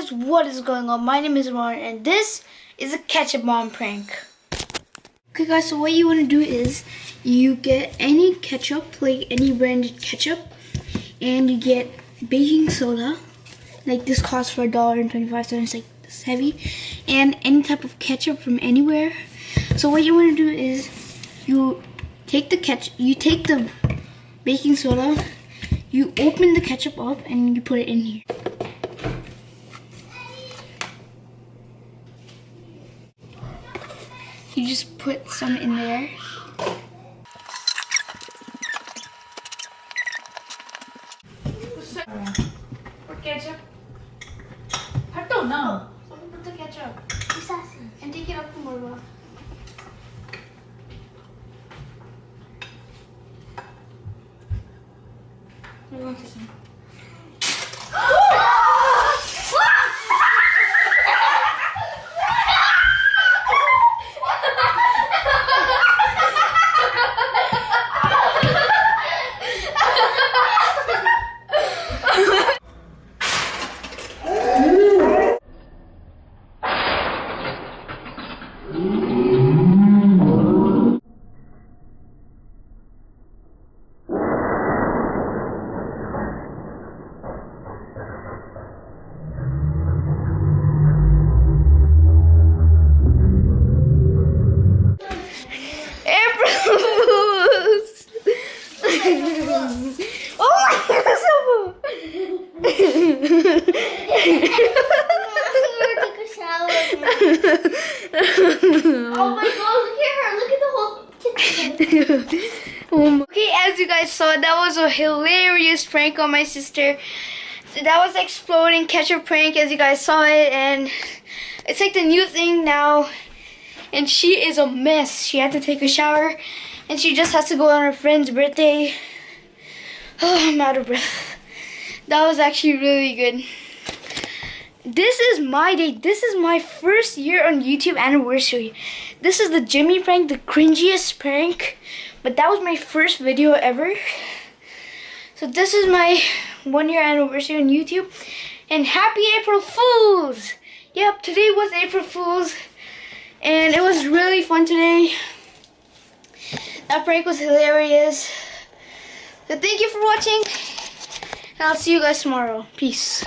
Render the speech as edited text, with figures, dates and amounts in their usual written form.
guys, what is going on? My name is Ron and this is a Ketchup Mom prank. Okay guys, so what you want to do is you get any ketchup, like any branded ketchup, and you get baking soda, like this costs for $1.25, like this heavy, and any type of ketchup from anywhere. So what you want to do is you take the ketchup, you take the baking soda, you open the ketchup up and you put it in here. You just put some in there. Put ketchup. Hatto na. So put the ketchup. And take it up to Morva. One second. Oh my god, look at her. Look at the whole kitchen. Okay, as you guys saw, that was a hilarious prank on my sister. That was exploding ketchup prank, as you guys saw it, and it's like the new thing now. And she is a mess. She had to take a shower, and she just has to go on her friend's birthday. Oh, I'm out of breath. That was actually really good. This is my day. This is my first year on YouTube anniversary. This is the Jimmy prank, the cringiest prank. But that was my first video ever. So this is my 1 year anniversary on YouTube. And happy April Fools! Yep, today was April Fools. And it was really fun today. That prank was hilarious. So thank you for watching. And I'll see you guys tomorrow. Peace.